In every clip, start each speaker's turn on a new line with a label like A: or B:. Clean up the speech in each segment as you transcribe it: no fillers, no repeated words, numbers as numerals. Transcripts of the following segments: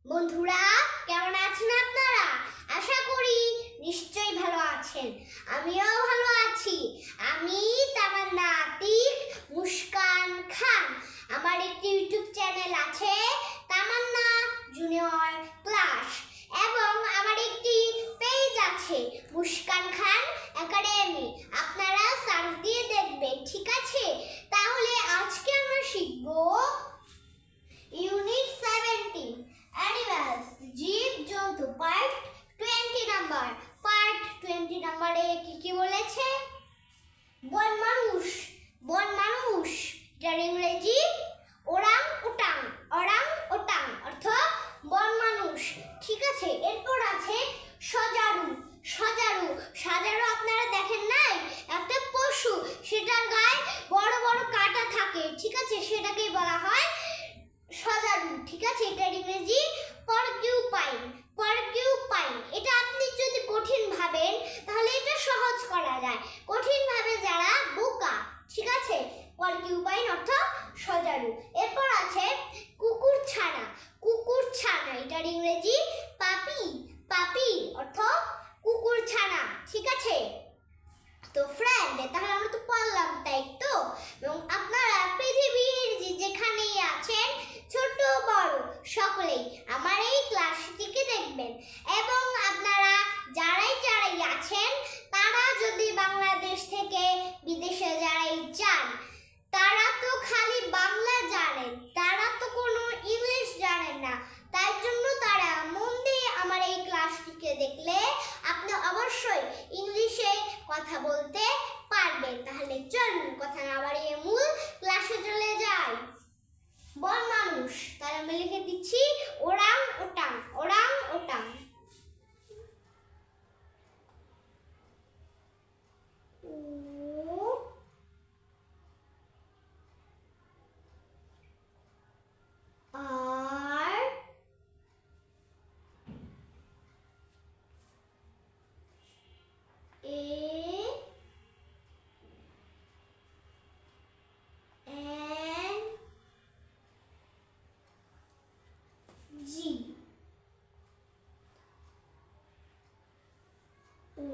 A: বন্ধুরা, কেমন আছেন আপনারা? আশা করি নিশ্চয়ই ভালো আছেন। আমিও ভালো আছি। আমি তামান্না আতিক মুস্কান খান। আমার একটি ইউটিউব চ্যানেল আছে, তামান্না জুনিয়র ক্লাস, এবং আমার একটি পেজ আছে, মুস্কান খান একাডেমি। আপনারা সার্চ দিয়ে দেখবেন, ঠিক আছে? তাহলে আজকে আমরা শিখব ইউনিট 17 অ্যানিমালস, জীব-জন্তু, পার্ট 20 নাম্বার। পার্ট 20 নাম্বারে কি বলেছে? বন মানুষ। বন মানুষ, যার ইংরেজি ওরাং উটাং। ওরাং উটাং অর্থ বন মানুষ, ঠিক আছে? এরপর আছে সজারু। সজারু, সজারু আপনারা দেখেন নাই? একটা পশু, সেটার গায়ে বড় বড় কাঁটা থাকে, ঠিক আছে? সেটাকেই বলা হয় সজারু, ঠিক আছে? এটার ইংরেজি পরকিউপাইন। পরকিউপাইন, এটা আপনি যদি কঠিন ভাবেন তাহলে এটা সহজ করা যায়, কঠিন ভাবে যারা বোকা, ঠিক আছে? পরকিউপাইন অর্থ সজারু। এরপর আছে কুকুর ছানা। কুকুর ছানা, এটার ইংরেজি পাপি। পাপি অর্থ কুকুর ছানা, ঠিক আছে? তো ফ্রেন্ড, তাহলে আমরা তো পড়লাম, তাই তো? এবং আপনারা পৃথিবীর যেখানেই আছেন, ছোট বড় সকলেই আমার এই ক্লাসটিকে দেখবেন। এবং আপনারা যারাই আছেন, তারা যদি বাংলাদেশ থেকে বিদেশে যারাই যান, তারা তো খালি বাংলা জানেন, তারা তো কোনো ইংলিশ জানেন না। তাই জন্য তারা মন দিয়ে আমার এই ক্লাসটিকে দেখলে আপনি অবশ্যই ইংলিশে কথা বলতে পারবেন। তাহলে চলুন কথা না বাড়িয়ে মূল ক্লাসে চলে যাই। বন মানুষ, তাহলে আমি লিখে দিচ্ছি orangutan. Orangutan.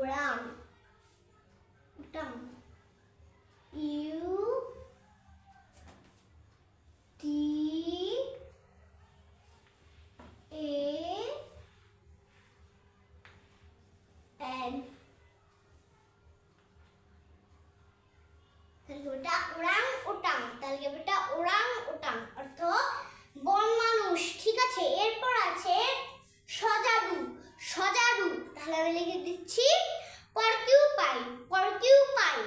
A: Orang, utang, U T A N। তাহলে বেটা ওরাং উটাং। তাহলে বেটা ওরাং উটাং অর্থ বন মানুষ, ঠিক আছে? এরপর আছে সজারু। সজারু, তাহলে আমি লিখে দিচ্ছি porcupine. Porcupine,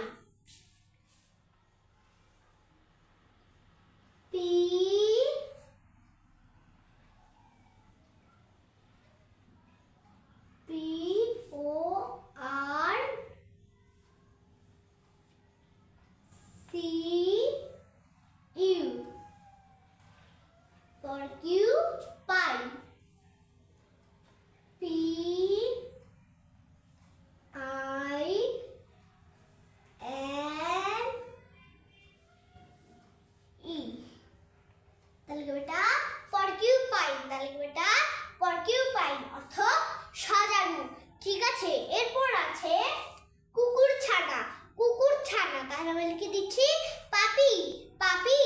A: P P O R C U, porcupine. P I N E. তাহলে বেটা পরকিউপাইন। তাহলে বেটা পরকিউপাইন অর্থ সজারু, ঠিক আছে? এরপর আছে কুকুর ছানা। কুকুর ছানা, তাহলে আমি লিখে দিচ্ছি পাপি। পাপি,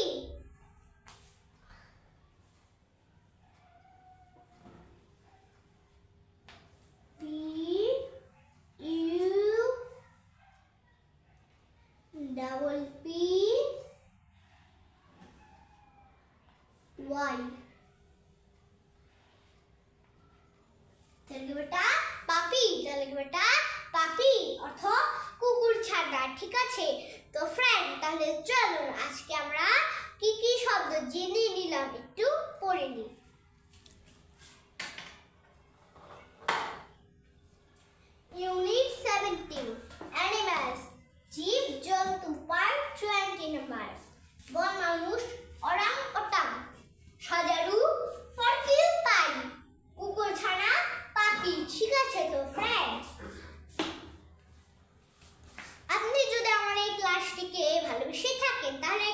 A: ডাবল পি ওয়াই। তাহলে বেটা পাপি। তাহলে বেটা পাপি অর্থ কুকুর ছানা, ঠিক আছে? তো ফ্রেন্ড, তাহলে চলুন আজকে আমরা কি শব্দ জেনে নিলাম একটু পড়ে নিই। ইউনিট 17 অ্যানিমালস, জীব-জন্তু, পার্ট 20 নাম্বার। বন মানুষ, ওরাং ওটাং, সজারু, পরকিউপাইন, কুকুর ছানা, পাপি, ঠিক আছে? তো ফ্রেন্ড, আপনি যদি আমার এই ক্লাসটিকে ভালোবেসে থাকেন তাহলে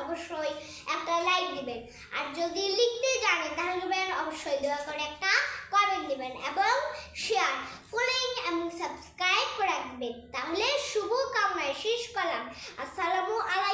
A: অবশ্যই একটা লাইক দিবেন, আর যদি লিখতে জানেন তাহলে অবশ্যই দয়া করে করবেন এবং শেয়ার, ফলোইং এবং সাবস্ক্রাইব করে রাখবেন। তাহলে শুভ কামনায় শেষ করলাম। আসসালামু আলাইকুম।